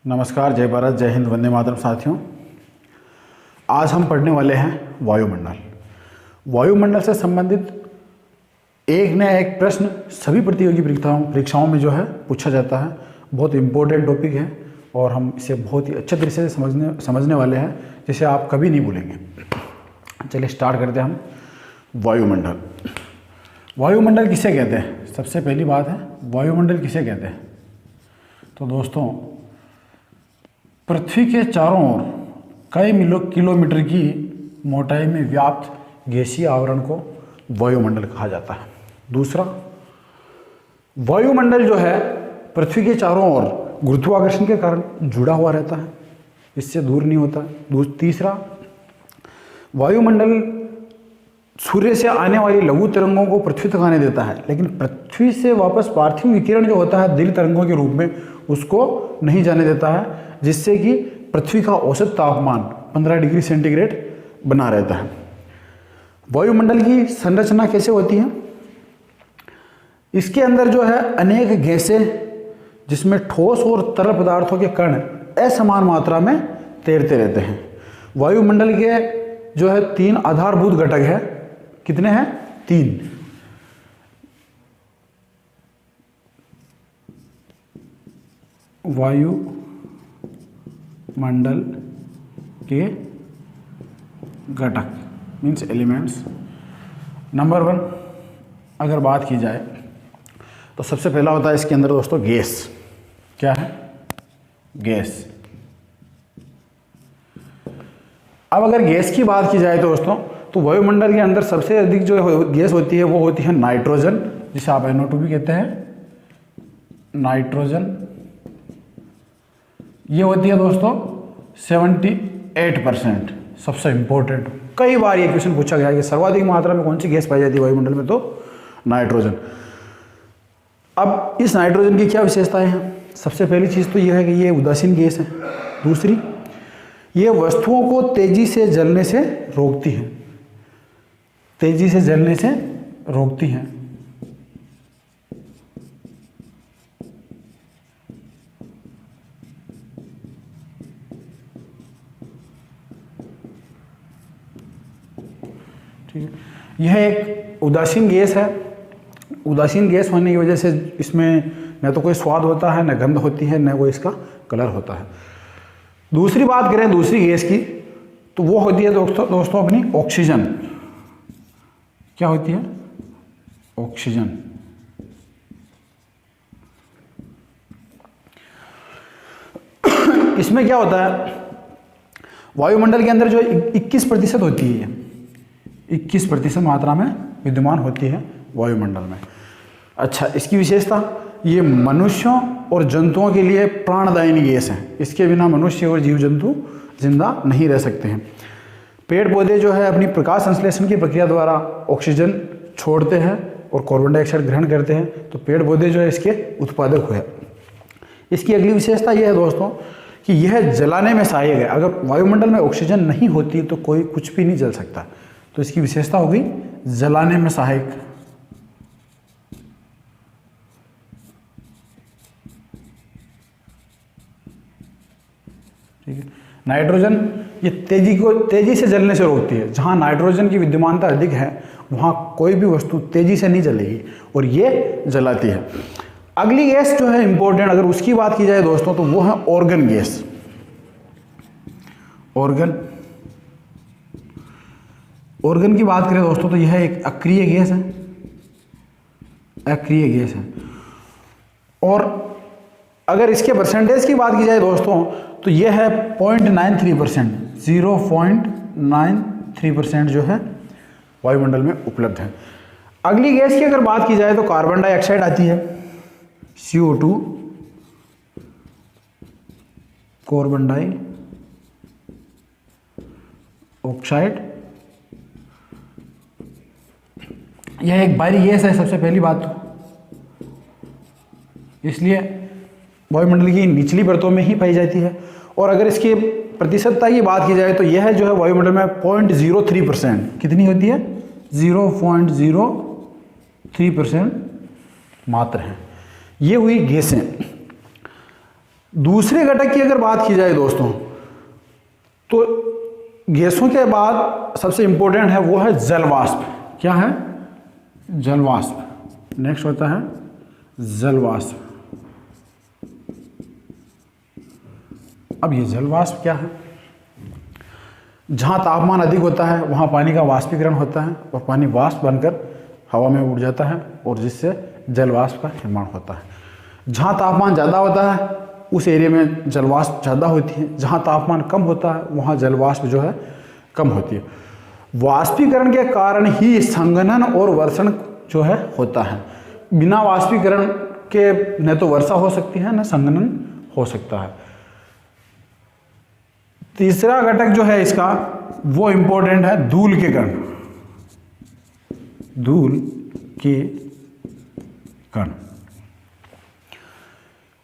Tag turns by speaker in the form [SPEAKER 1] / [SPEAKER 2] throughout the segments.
[SPEAKER 1] नमस्कार, जय भारत, जय हिंद, वंदे मातरम साथियों। आज हम पढ़ने वाले हैं वायुमंडल। वायुमंडल से संबंधित एक न एक प्रश्न सभी प्रतियोगी परीक्षाओं में जो है पूछा जाता है। बहुत इम्पोर्टेंट टॉपिक है और हम इसे बहुत ही अच्छे तरीके से समझने वाले हैं, जिसे आप कभी नहीं भूलेंगे। चलिए स्टार्ट करते हैं हम। वायुमंडल। वायुमंडल किसे कहते हैं? सबसे पहली बात है, वायुमंडल किसे कहते हैं? तो दोस्तों, पृथ्वी के चारों ओर कई किलोमीटर की मोटाई में व्याप्त गैसीय आवरण को वायुमंडल कहा जाता है। दूसरा, वायुमंडल जो है पृथ्वी के चारों ओर गुरुत्वाकर्षण के कारण जुड़ा हुआ रहता है, इससे दूर नहीं होता। तीसरा, वायुमंडल सूर्य से आने वाली लघु तरंगों को पृथ्वी तक आने देता है, लेकिन पृथ्वी से वापस पार्थिव विकिरण जो होता है दीर्घ तरंगों के रूप में, उसको नहीं जाने देता है, जिससे कि पृथ्वी का औसत तापमान 15 डिग्री सेंटीग्रेड बना रहता है। वायुमंडल की संरचना कैसे होती है? इसके अंदर जो है अनेक गैसें, जिसमें ठोस और तरल पदार्थों के कण असमान मात्रा में तैरते रहते हैं। वायुमंडल के जो है 3 आधारभूत घटक है। कितने हैं? 3। वायुमंडल के घटक मीन्स एलिमेंट्स। नंबर 1 अगर बात की जाए तो सबसे पहला होता है इसके अंदर दोस्तों गैस। क्या है? गैस। अब अगर गैस की बात की जाए तो दोस्तों, तो वायुमंडल के अंदर सबसे अधिक जो गैस होती है वो होती है नाइट्रोजन, जिसे आप NO2 भी कहते हैं। नाइट्रोजन ये होती है दोस्तों 78%। सबसे इंपॉर्टेंट, कई बार ये क्वेश्चन पूछा गया है कि सर्वाधिक मात्रा में कौन सी गैस पाई जाती है वायुमंडल में? तो नाइट्रोजन। अब इस नाइट्रोजन की क्या विशेषताएं हैं? सबसे पहली चीज़ तो यह है कि ये उदासीन गैस है। दूसरी, ये वस्तुओं को तेजी से जलने से रोकती है। तेजी से जलने से रोकती है। ठीक है, यह एक उदासीन गैस है। उदासीन गैस होने की वजह से इसमें न तो कोई स्वाद होता है, न गंध होती है, न कोई इसका कलर होता है। दूसरी बात करें दूसरी गैस की, तो वो होती है दोस्तों अपनी ऑक्सीजन। क्या होती है? ऑक्सीजन। इसमें क्या होता है, वायुमंडल के अंदर जो 21% होती है, 21% मात्रा में विद्यमान होती है वायुमंडल में। अच्छा, इसकी विशेषता, ये मनुष्यों और जंतुओं के लिए प्राणदायिनी गैस है। इसके बिना मनुष्य और जीव जंतु जिंदा नहीं रह सकते हैं। पेड़ पौधे जो है अपनी प्रकाश संश्लेषण की प्रक्रिया द्वारा ऑक्सीजन छोड़ते हैं और कार्बन डाइऑक्साइड ग्रहण करते हैं, तो पेड़ पौधे जो है इसके उत्पादक हुए। इसकी अगली विशेषता यह है दोस्तों कि यह जलाने में सहायक है। अगर वायुमंडल में ऑक्सीजन नहीं होती तो कोई कुछ भी नहीं जल सकता, तो इसकी विशेषता हो गई जलाने में सहायक। ठीक है। नाइट्रोजन ये तेजी से जलने से रोकती है। जहां नाइट्रोजन की विद्यमानता अधिक है वहां कोई भी वस्तु तेजी से नहीं जलेगी और ये जलाती है। अगली गैस जो है इंपॉर्टेंट, अगर उसकी बात की जाए दोस्तों, तो वो है ऑर्गन गैस। ऑर्गन की बात करें दोस्तों, तो यह एक अक्रिय गैस है। अक्रिय गैस है। और अगर इसके परसेंटेज की बात की जाए दोस्तों, तो यह है 0.93%। 0.93% जो है वायुमंडल में उपलब्ध है। अगली गैस की अगर बात की जाए तो कार्बन डाइऑक्साइड आती है, CO2, कार्बन डाइऑक्साइड। यह एक बाहरी गैस है सबसे पहली बात तो, इसलिए वायुमंडल की निचली परतों में ही पाई जाती है। और अगर इसकी प्रतिशतता की बात की जाए तो यह जो है वायुमंडल में 0.03%। कितनी होती है? 0.03% मात्र है। ये हुई गैसें। दूसरे घटक की अगर बात की जाए दोस्तों, तो गैसों के बाद सबसे इंपॉर्टेंट है वो है जल वाष्प। क्या है? जल वाष्प। नेक्स्ट होता है जल वाष्प। अब ये जल वाष्प क्या है? जहाँ तापमान अधिक होता है वहाँ पानी का वाष्पीकरण होता है और पानी वाष्प बनकर हवा में उड़ जाता है और जिससे जल वाष्प का निर्माण होता है। जहाँ तापमान ज़्यादा होता है उस एरिया में जल वाष्प ज़्यादा होती है, जहाँ तापमान कम होता है वहाँ जल वाष्प जो है कम होती है। वाष्पीकरण के कारण ही संघनन और वर्षण जो है होता है। बिना वाष्पीकरण के न तो वर्षा हो सकती है न संघनन हो सकता है। तीसरा घटक जो है इसका वो इंपॉर्टेंट है धूल के कण। धूल के कण।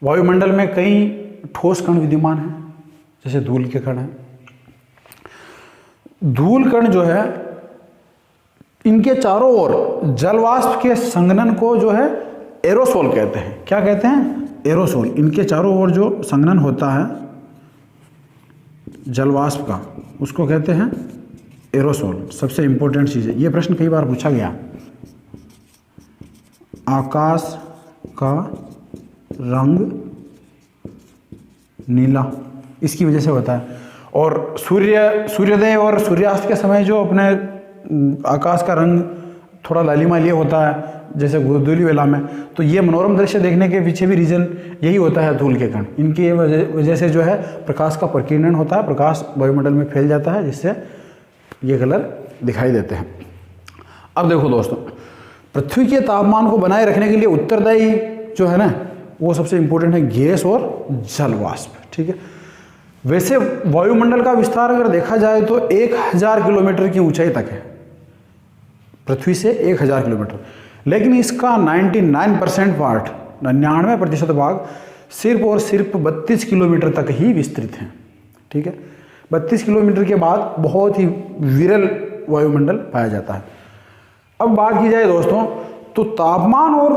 [SPEAKER 1] वायुमंडल में कई ठोस कण विद्यमान हैं, जैसे धूल के कण हैं। धूल कण जो है इनके चारों ओर जलवाष्प के संघनन को जो है एरोसोल कहते हैं। क्या कहते हैं? एरोसोल। इनके चारों ओर जो संघनन होता है जलवाष्प का उसको कहते हैं एरोसोल। सबसे इंपॉर्टेंट चीज़ है, ये प्रश्न कई बार पूछा गया। आकाश का रंग नीला इसकी वजह से होता है। और सूर्योदय और सूर्यास्त के समय जो अपने आकाश का रंग थोड़ा लालिमा लिए होता है जैसे गोधूली वेला में, तो ये मनोरम दृश्य देखने के पीछे भी रीज़न यही होता है धूल के कण। इनकी वजह से जो है प्रकाश का प्रकीर्णन होता है, प्रकाश वायुमंडल में फैल जाता है जिससे ये कलर दिखाई देते हैं। अब देखो दोस्तों, पृथ्वी के तापमान को बनाए रखने के लिए उत्तरदायी जो है ना वो सबसे इंपॉर्टेंट है गैस और जल वाष्प। ठीक है, वैसे वायुमंडल का विस्तार अगर देखा जाए तो 1000 किलोमीटर की ऊंचाई तक है, पृथ्वी से 1000 किलोमीटर। लेकिन इसका 99% पार्ट, 99% भाग सिर्फ और सिर्फ 32 किलोमीटर तक ही विस्तृत है। ठीक है, 32 किलोमीटर के बाद बहुत ही विरल वायुमंडल पाया जाता है। अब बात की जाए दोस्तों तो तापमान और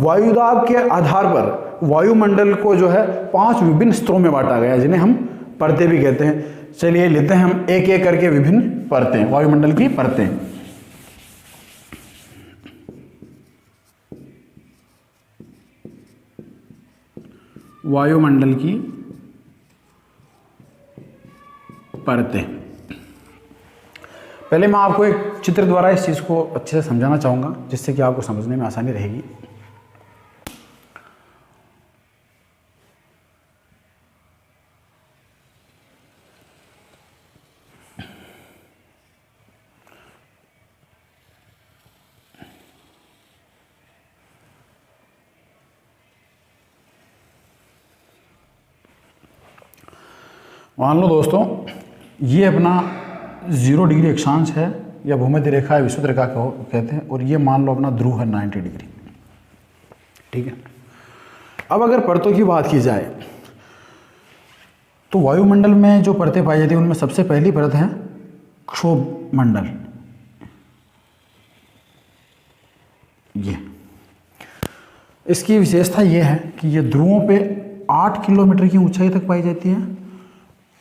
[SPEAKER 1] वायुदाब के आधार पर वायुमंडल को जो है 5 विभिन्न स्तरों में बांटा गया है, जिन्हें हम परतें भी कहते हैं। चलिए लेते हैं हम एक एक करके विभिन्न परतें, वायुमंडल की परतें। वायुमंडल की परतें। पहले मैं आपको एक चित्र द्वारा इस चीज़ को अच्छे से समझाना चाहूँगा जिससे कि आपको समझने में आसानी रहेगी। मान लो दोस्तों ये अपना 0 डिग्री अक्षांश है या भूमध्य रेखा है, विषुवत रेखा को कहते हैं, और ये मान लो अपना ध्रुव है 90 डिग्री। ठीक है, अब अगर परतों की बात की जाए तो वायुमंडल में जो परतें पाई जाती हैं उनमें सबसे पहली परत है क्षोभ मंडल। ये इसकी विशेषता ये है कि ये ध्रुवों पे 8 किलोमीटर की ऊंचाई तक पाई जाती है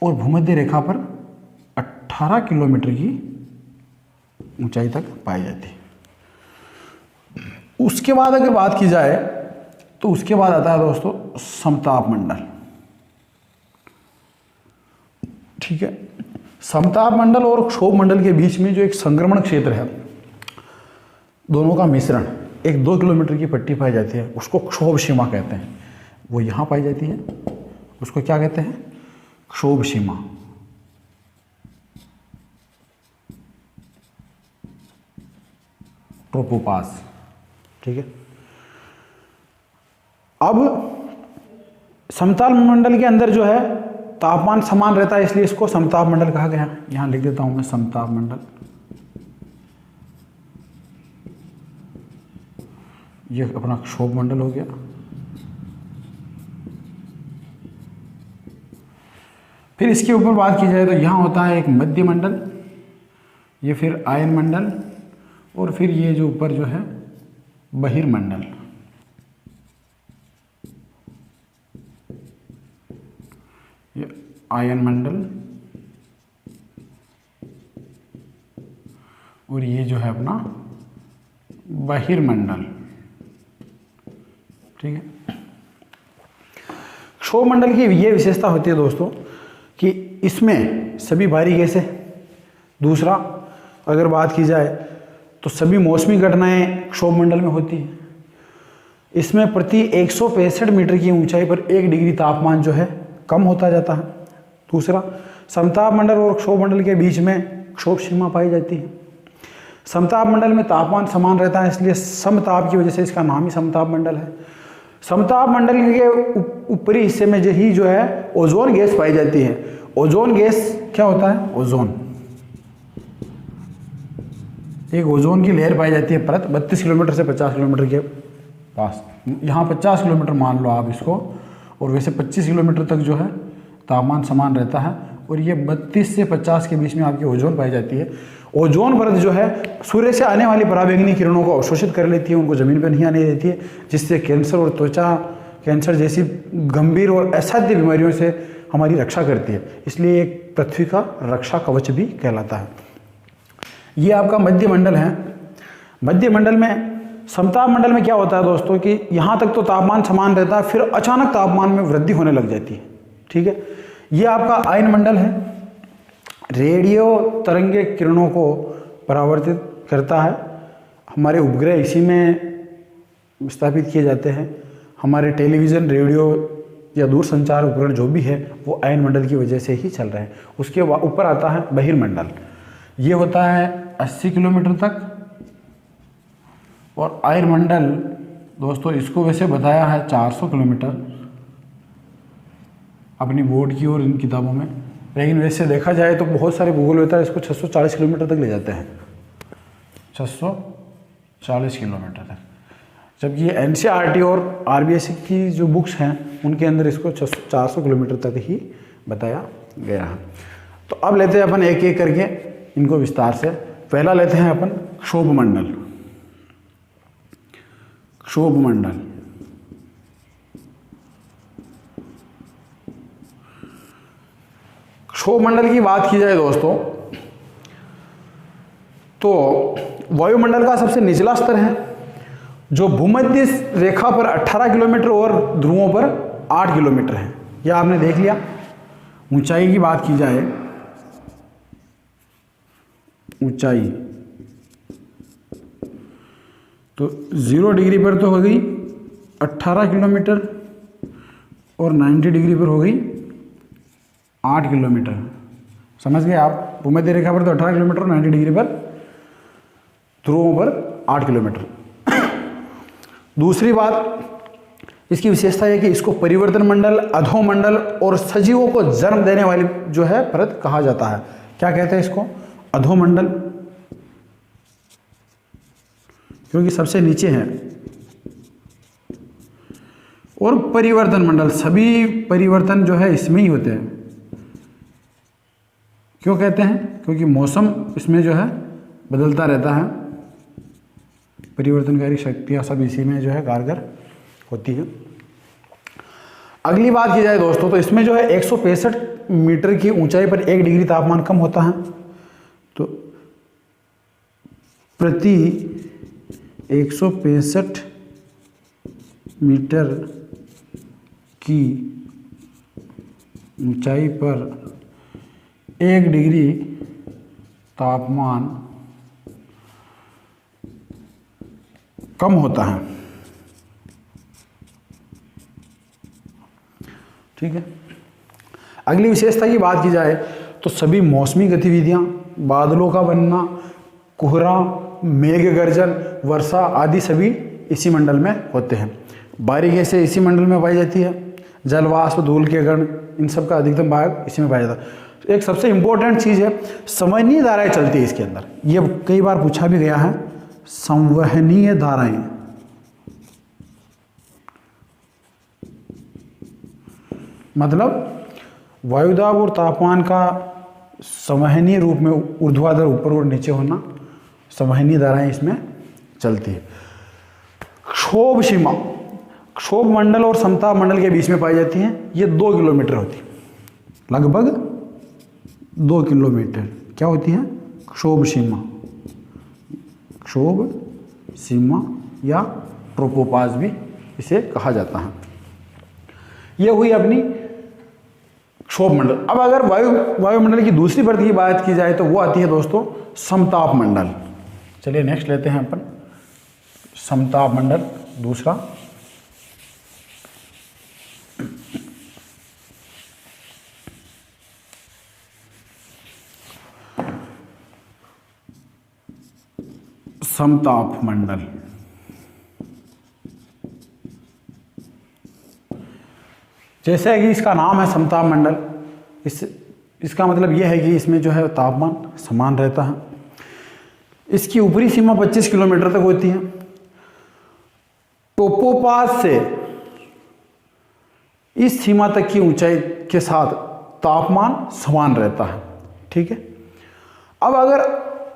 [SPEAKER 1] और भूमध्य रेखा पर 18 किलोमीटर की ऊंचाई तक पाई जाती है। उसके बाद अगर बात की जाए तो उसके बाद आता है दोस्तों समताप मंडल। ठीक है, समताप मंडल और क्षोभ मंडल के बीच में जो एक संक्रमण क्षेत्र है, दोनों का मिश्रण, एक 2 किलोमीटर की पट्टी पाई जाती है, उसको क्षोभ सीमा कहते हैं। वो यहाँ पाई जाती है, उसको क्या कहते हैं? क्षोभ सीमा। ट्रोपोपास। ठीक है, अब समताप मंडल के अंदर जो है तापमान समान रहता है, इसलिए इसको समताप मंडल कहा गया। यहां लिख देता हूं मैं समताप मंडल। ये अपना क्षोभ मंडल हो गया। फिर इसके ऊपर बात की जाए तो यहाँ होता है एक मध्य मंडल, ये फिर आयन मंडल, और फिर ये जो ऊपर जो है बहिर्मंडल। आयन मंडल और ये जो है अपना बहिर्मंडल। ठीक है। क्षोभ मंडल की ये विशेषता होती है दोस्तों कि इसमें सभी भारी गैसें, दूसरा अगर बात की जाए तो सभी मौसमी घटनाएं क्षोभ मंडल में होती हैं। इसमें प्रति 165 मीटर की ऊंचाई पर 1 डिग्री तापमान जो है कम होता जाता है। दूसरा, समताप मंडल और क्षोभ मंडल के बीच में क्षोभ सीमा पाई जाती है। समताप मंडल में तापमान समान रहता है, इसलिए समताप की वजह से इसका नाम ही समताप मंडल है। समताप मंडल के ऊपरी हिस्से में जो है ओजोन गैस पाई जाती है। ओजोन गैस क्या होता है? ओजोन, एक ओजोन की लेयर पाई जाती है परत 32 किलोमीटर से 50 किलोमीटर के पास। यहाँ 50 किलोमीटर मान लो आप इसको, और वैसे 25 किलोमीटर तक जो है तापमान समान रहता है, और ये 32 से 50 के बीच में आपकी ओजोन पाई जाती है। ओजोन परत जो है सूर्य से आने वाली पराबैंगनी किरणों को अवशोषित कर लेती है, उनको ज़मीन पर नहीं आने देती है, जिससे कैंसर और त्वचा कैंसर जैसी गंभीर और असाध्य बीमारियों से हमारी रक्षा करती है। इसलिए एक पृथ्वी का रक्षा कवच भी कहलाता है। ये आपका मध्य मंडल है। मध्य मंडल में, समताप मंडल में क्या होता है दोस्तों कि यहाँ तक तो तापमान समान रहता है, फिर अचानक तापमान में वृद्धि होने लग जाती है। ठीक है। ये आपका आयन मंडल है, रेडियो तरंगे किरणों को परावर्तित करता है। हमारे उपग्रह इसी में स्थापित किए जाते हैं। हमारे टेलीविज़न, रेडियो या दूरसंचार उपकरण जो भी है वो आयन मंडल की वजह से ही चल रहे हैं। उसके ऊपर आता है बहिर्मंडल। ये होता है 80 किलोमीटर तक, और आयन मंडल दोस्तों इसको वैसे बताया है 400 किलोमीटर अपनी बोर्ड की और इन किताबों में, लेकिन वैसे देखा जाए तो बहुत सारे भूगोल होता है इसको 640 किलोमीटर तक ले जाते हैं, 640 किलोमीटर तक। जबकि ये NCERT और RBSc की जो बुक्स हैं उनके अंदर इसको 400 किलोमीटर तक ही बताया गया है। तो अब लेते हैं अपन एक एक करके इनको विस्तार से। पहला लेते हैं अपन क्षोभ मंडल। क्षोभ मंडल क्षोभ मंडल की बात की जाए दोस्तों तो वायुमंडल का सबसे निचला स्तर है, जो भूमध्य रेखा पर 18 किलोमीटर और ध्रुवों पर 8 किलोमीटर है। यह आपने देख लिया। ऊंचाई की बात की जाए, ऊंचाई तो 0 डिग्री पर तो हो गई 18 किलोमीटर और 90 डिग्री पर हो गई 8 किलोमीटर। समझ गए आप? भूमध्य रेखा पर तो 18 किलोमीटर और 90 डिग्री पर, ध्रुवों पर 8 किलोमीटर। दूसरी बात, इसकी विशेषता है कि इसको परिवर्तन मंडल, अधोमंडल और सजीवों को जन्म देने वाली जो है परत कहा जाता है। क्या कहते हैं इसको? अधोमंडल, क्योंकि सबसे नीचे है, और परिवर्तन मंडल, सभी परिवर्तन जो है इसमें ही होते हैं। क्यों कहते हैं? क्योंकि मौसम इसमें जो है बदलता रहता है, परिवर्तनकारी शक्तियाँ सब इसी में जो है कारगर होती है। अगली बात की जाए दोस्तों तो इसमें जो है 165 मीटर की ऊंचाई पर 1 डिग्री तापमान कम होता है। तो प्रति 165 मीटर की ऊंचाई पर 1 डिग्री तापमान कम होता है। ठीक है। अगली विशेषता की बात की जाए तो सभी मौसमी गतिविधियां, बादलों का बनना, कोहरा, मेघ गर्जन, वर्षा आदि सभी इसी मंडल में होते हैं। बारीक गैसें इसी मंडल में पाई जाती है। जल, वाष्प, धूल के कण, इन सब का अधिकतम भाग इसी में पाया जाता है। एक सबसे इंपॉर्टेंट चीज़ है, संवहनीय धाराएं चलती है इसके अंदर। ये कई बार पूछा भी गया है, संवहनीय धाराएं। मतलब वायुदाब और तापमान का संवहनीय रूप में ऊर्ध्वाधर ऊपर और नीचे होना, संवहनीय धाराएं इसमें चलती है। क्षोभ सीमा क्षोभ मंडल और समताप मंडल के बीच में पाई जाती हैं। ये 2 किलोमीटर होती है। लगभग 2 किलोमीटर क्या होती है? क्षोभ सीमा, क्षोभ सीमा या ट्रोपोपाज भी इसे कहा जाता है। यह हुई अपनी क्षोभ मंडल। अब अगर वायुमंडल की दूसरी परत की बात की जाए तो वो आती है दोस्तों समताप मंडल। चलिए नेक्स्ट लेते हैं अपन समताप मंडल दूसरा। समताप मंडल जैसे कि इसका नाम है समताप मंडल, इसका मतलब यह है कि इसमें जो है तापमान समान रहता है। इसकी ऊपरी सीमा 25 किलोमीटर तक होती है। ट्रोपोपाज से इस सीमा तक की ऊंचाई के साथ तापमान समान रहता है। ठीक है। अब अगर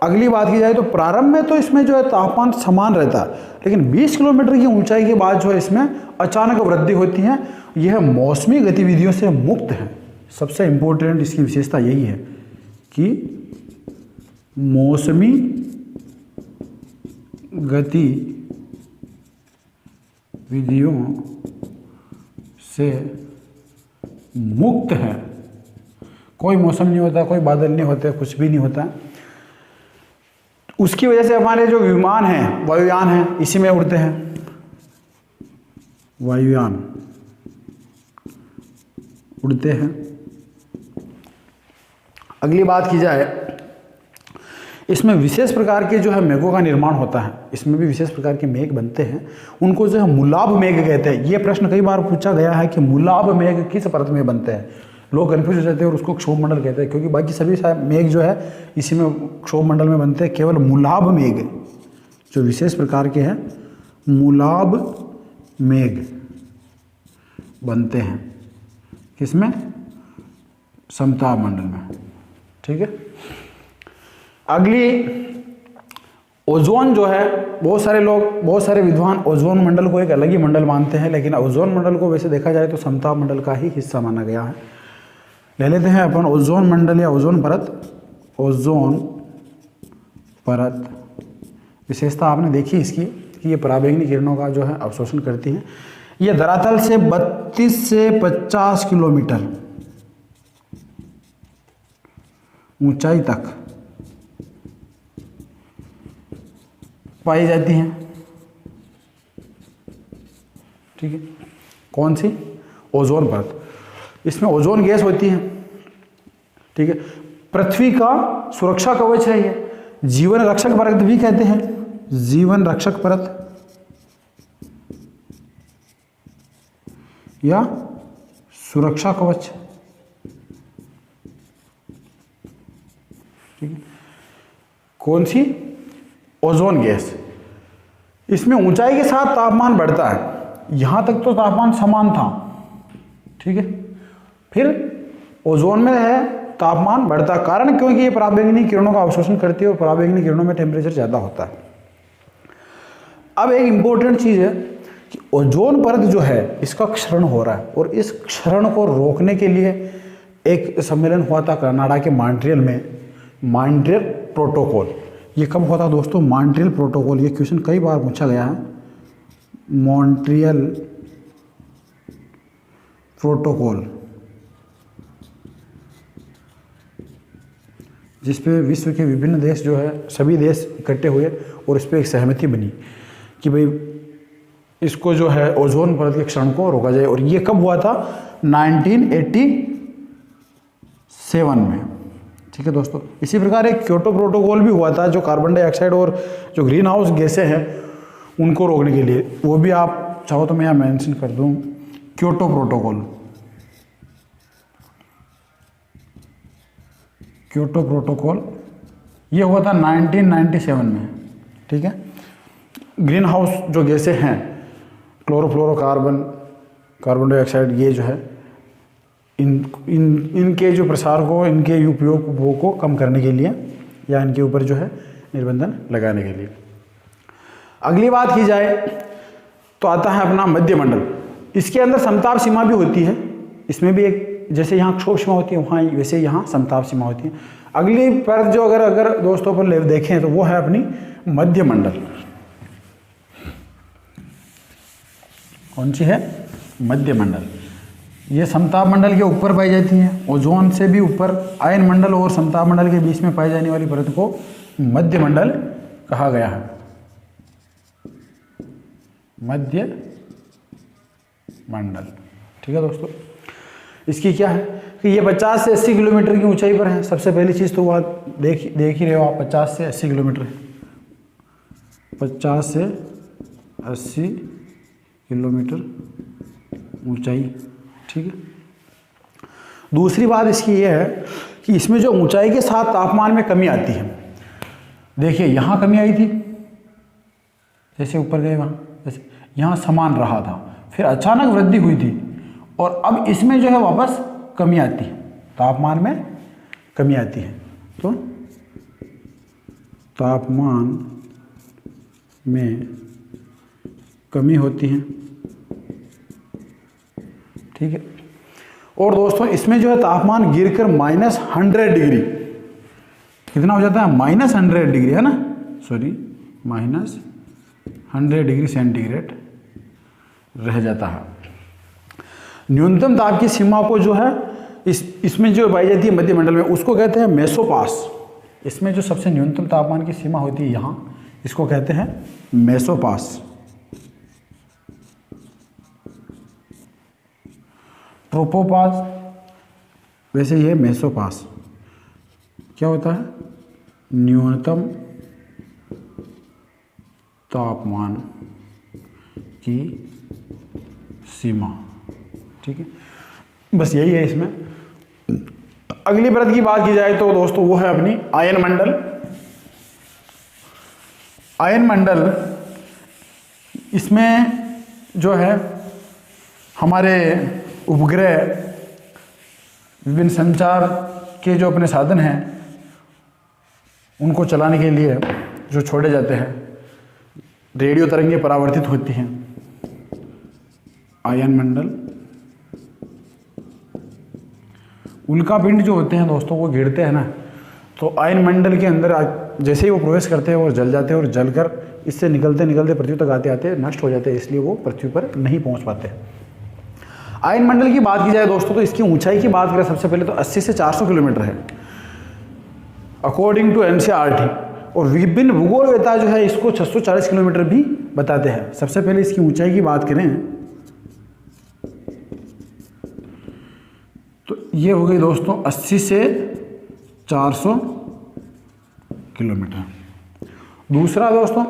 [SPEAKER 1] अगली बात की जाए तो प्रारंभ में तो इसमें जो है तापमान समान रहता है, लेकिन 20 किलोमीटर की ऊंचाई के बाद जो है इसमें अचानक वृद्धि होती है। यह मौसमी गतिविधियों से मुक्त है। सबसे इंपॉर्टेंट इसकी विशेषता यही है कि मौसमी गतिविधियों से मुक्त है। कोई मौसम नहीं होता, कोई बादल नहीं होते, कुछ भी नहीं होता। उसकी वजह से हमारे जो विमान हैं, वायुयान हैं, इसी में उड़ते हैं। वायुयान उड़ते हैं। अगली बात की जाए, इसमें विशेष प्रकार के जो है मेघों का निर्माण होता है। इसमें भी विशेष प्रकार के मेघ बनते हैं, उनको जो है मुलाब मेघ कहते हैं। ये प्रश्न कई बार पूछा गया है कि मुलाब मेघ किस परत में बनते हैं। लोग कन्फ्यूज हो जाते हैं और उसको क्षोभ मंडल कहते हैं, क्योंकि बाकी सभी मेघ जो है इसी में क्षोभ मंडल में बनते हैं। केवल मुलाब मेघ जो विशेष प्रकार के हैं, मुलाब मेघ बनते हैं किसमें? समताप मंडल में। ठीक है। अगली ओजोन जो है, बहुत सारे विद्वान ओजोन मंडल को एक अलग ही मंडल मानते हैं, लेकिन ओजोन मंडल को वैसे देखा जाए तो समताप मंडल का ही हिस्सा माना गया है। ले लेते हैं अपन ओजोन मंडल या ओजोन परत। ओजोन परत विशेषता आपने देखी इसकी कि ये पराबैंगनी किरणों का जो है अवशोषण करती है। ये धरातल से 32 से 50 किलोमीटर ऊंचाई तक पाई जाती हैं। ठीक है। कौन सी? ओजोन परत। इसमें ओजोन गैस होती है। ठीक है। पृथ्वी का सुरक्षा कवच है ये, जीवन रक्षक परत भी कहते हैं। जीवन रक्षक परत या सुरक्षा कवच। ठीक है। कौन सी? Ozone gas. इसमें ऊंचाई के साथ तापमान बढ़ता है। यहां तक तो तापमान समान था। ठीक है। फिर ओजोन में है तापमान बढ़ता, कारण क्योंकि ये पराबैंगनी किरणों का अवशोषण करती है और पराबैंगनी किरणों में टेम्परेचर ज़्यादा होता है। अब एक इंपॉर्टेंट चीज़ है कि ओजोन परत जो है इसका क्षरण हो रहा है, और इस क्षरण को रोकने के लिए एक सम्मेलन हुआ था कनाडा के मॉन्ट्रियल में, मॉन्ट्रियल प्रोटोकॉल। ये कब हुआ था दोस्तों? Montreal protocol. ये क्वेश्चन कई बार पूछा गया है। मॉन्ट्रियल प्रोटोकॉल, जिस पे विश्व के विभिन्न देश जो है, सभी देश इकट्ठे हुए और इस पर एक सहमति बनी कि भाई इसको जो है ओजोन परत के क्षरण को रोका जाए। और ये कब हुआ था? 1987 में। ठीक है दोस्तों। इसी प्रकार एक क्योटो प्रोटोकॉल भी हुआ था, जो कार्बन डाइऑक्साइड और जो ग्रीन हाउस गैसें हैं उनको रोकने के लिए। वो भी आप चाहो तो मैं यहाँ मेंशन कर दूँ, क्योटो प्रोटोकॉल। क्योटो प्रोटोकॉल ये हुआ था 1997 में। ठीक है। ग्रीन हाउस जो गैसें हैं, क्लोरोफ्लोरोकार्बन, कार्बन डाइऑक्साइड, ये जो है इनके जो प्रसार को, इनके उपयोग को कम करने के लिए या इनके ऊपर जो है निर्बंधन लगाने के लिए। अगली बात की जाए तो आता है अपना मध्य मंडल। इसके अंदर समताप सीमा भी होती है। इसमें भी एक जैसे यहाँ क्षोभ सीमा होती है वहाँ वैसे यहाँ समताप सीमा होती है। अगली परत जो अगर दोस्तों पर देखें तो वो है अपनी मध्य मंडल। कौन सी है? मध्य मंडल। ये समताप मंडल के ऊपर पाई जाती है, ओजोन से भी ऊपर। आयन मंडल और समताप मंडल के बीच में पाई जाने वाली परत को मध्य मंडल कहा गया है। मध्य मंडल, ठीक है दोस्तों। इसकी क्या है कि ये 50 से 80 किलोमीटर की ऊंचाई पर है। सबसे पहली चीज़ तो वह देख ही रहे हो आप, 50 से 80 किलोमीटर है, 50 से 80 किलोमीटर ऊंचाई, ठीक है। दूसरी बात इसकी यह है कि इसमें जो ऊंचाई के साथ तापमान में कमी आती है। देखिए यहाँ कमी आई थी, जैसे ऊपर गए वहाँ, जैसे यहाँ समान रहा था, फिर अचानक वृद्धि हुई थी और अब इसमें जो है वापस कमी आती है, तापमान में कमी आती है। तो तापमान में कमी होती है, ठीक है। और दोस्तों इसमें जो है तापमान गिरकर -100 डिग्री, कितना हो जाता है? -100 डिग्री, है ना, सॉरी, -100 डिग्री सेंटीग्रेड रह जाता है। न्यूनतम ताप की सीमा को जो है इसमें जो पाई जाती है मध्य मंडल में, उसको कहते हैं मेसोपास। इसमें जो सबसे न्यूनतम तापमान की सीमा होती है यहाँ, इसको कहते हैं मेसोपास। ट्रोपोपास, वैसे ये मेसोपास क्या होता है? न्यूनतम तापमान की सीमा, ठीक है। बस यही है इसमें। अगली परत की बात की जाए तो दोस्तों वो है अपनी आयन मंडल। आयन मंडल, इसमें जो है हमारे उपग्रह, विभिन्न संचार के जो अपने साधन हैं उनको चलाने के लिए जो छोड़े जाते हैं, रेडियो तरंगें परावर्तित होती हैं। आयन मंडल, उल्कापिंड जो होते हैं दोस्तों वो गिरते हैं ना, तो आयन मंडल के अंदर जैसे ही वो प्रवेश करते हैं वो जल जाते हैं और जलकर इससे निकलते निकलते पृथ्वी तक आते आते नष्ट हो जाते हैं, इसलिए वो पृथ्वी पर नहीं पहुंच पाते। आयन मंडल की बात की जाए दोस्तों तो इसकी ऊंचाई की बात करें सबसे पहले तो 80 से 400 किलोमीटर है अकॉर्डिंग टू एनसीईआरटी, और विभिन्न भूगोलवेत्ता जो है इसको 640 किलोमीटर भी बताते हैं। सबसे पहले इसकी ऊंचाई की बात करें तो ये हो गई दोस्तों 80 से 400 किलोमीटर। दूसरा दोस्तों,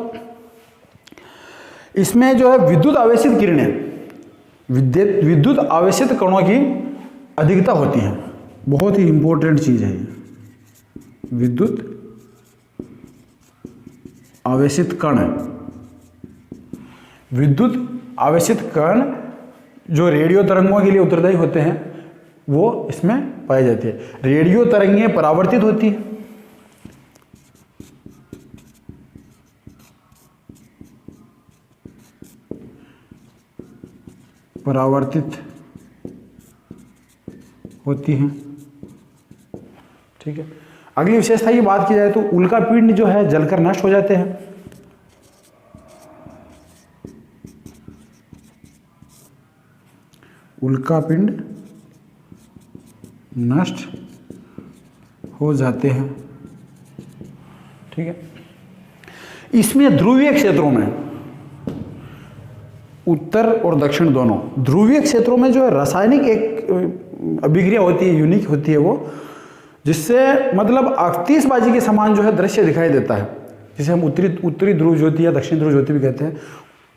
[SPEAKER 1] इसमें जो है विद्युत आवेशित किरणें, विद्युत आवेशित कणों की अधिकता होती है। बहुत ही इंपॉर्टेंट चीज है ये, विद्युत आवेशित कण। विद्युत आवेशित कण जो रेडियो तरंगों के लिए उत्तरदायी होते हैं वो इसमें पाई जाती है। रेडियो तरंगें परावर्तित होती है, परावर्तित होती हैं, ठीक है। अगली विशेषता की बात की जाए तो उल्कापिंड जो है जलकर नष्ट हो जाते हैं। उल्कापिंड नष्ट हो जाते हैं, ठीक है। इसमें ध्रुवीय क्षेत्रों में, उत्तर और दक्षिण दोनों ध्रुवीय क्षेत्रों में जो है रासायनिक एक अभिक्रिया होती है, यूनिक होती है वो, जिससे मतलब आतिशबाजी के समान जो है दृश्य दिखाई देता है, जिसे हम उत्तरी ध्रुव ज्योति या दक्षिण ध्रुव ज्योति भी कहते हैं।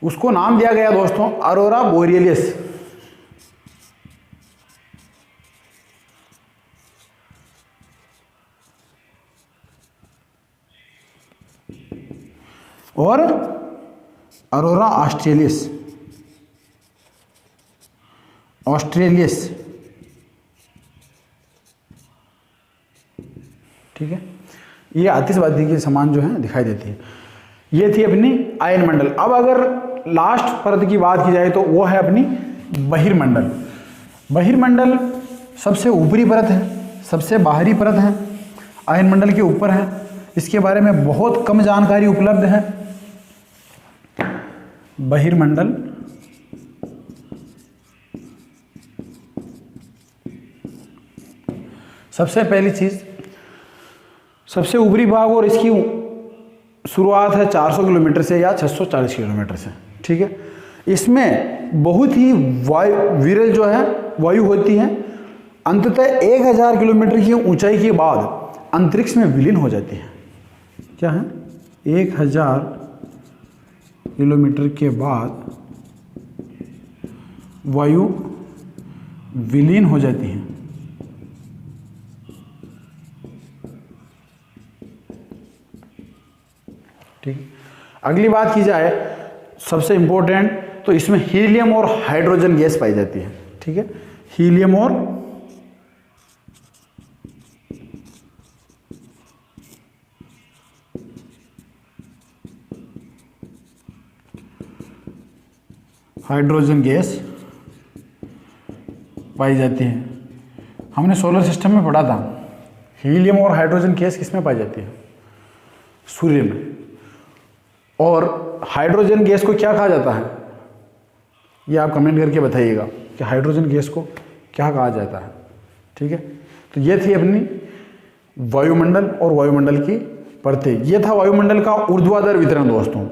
[SPEAKER 1] उसको नाम दिया गया दोस्तों अरोरा बोरियलिस। और अरोरा ऑस्ट्रेलियस, ठीक है। ये आतिशबाजी के समान जो है दिखाई देती है। ये थी अपनी आयन मंडल। अब अगर लास्ट परत की बात की जाए तो वो है अपनी बहिर्मंडल। बहिर्मंडल सबसे ऊपरी परत है, सबसे बाहरी परत है, आयनमंडल के ऊपर है। इसके बारे में बहुत कम जानकारी उपलब्ध है। बहिर्मंडल, सबसे पहली चीज, सबसे ऊपरी भाग और इसकी शुरुआत है 400 किलोमीटर से या 640 किलोमीटर से, ठीक है। इसमें बहुत ही विरल जो है वायु होती है, अंततः 1000 किलोमीटर की ऊंचाई के बाद अंतरिक्ष में विलीन हो जाती है। क्या है? 1000 किलोमीटर के बाद वायु विलीन हो जाती है। ठीक है। अगली बात की जाए सबसे इंपॉर्टेंट, तो इसमें हीलियम और हाइड्रोजन गैस पाई जाती है, ठीक है। हीलियम और हाइड्रोजन गैस पाई जाती है। हमने सोलर सिस्टम में पढ़ा था हीलियम और हाइड्रोजन गैस किसमें पाई जाती है? सूर्य में। और हाइड्रोजन गैस को क्या कहा जाता है? ये आप कमेंट करके बताइएगा कि हाइड्रोजन गैस को क्या कहा जाता है, ठीक है। तो ये थी अपनी वायुमंडल और वायुमंडल की परतें। ये था वायुमंडल का ऊर्ध्वाधर वितरण दोस्तों।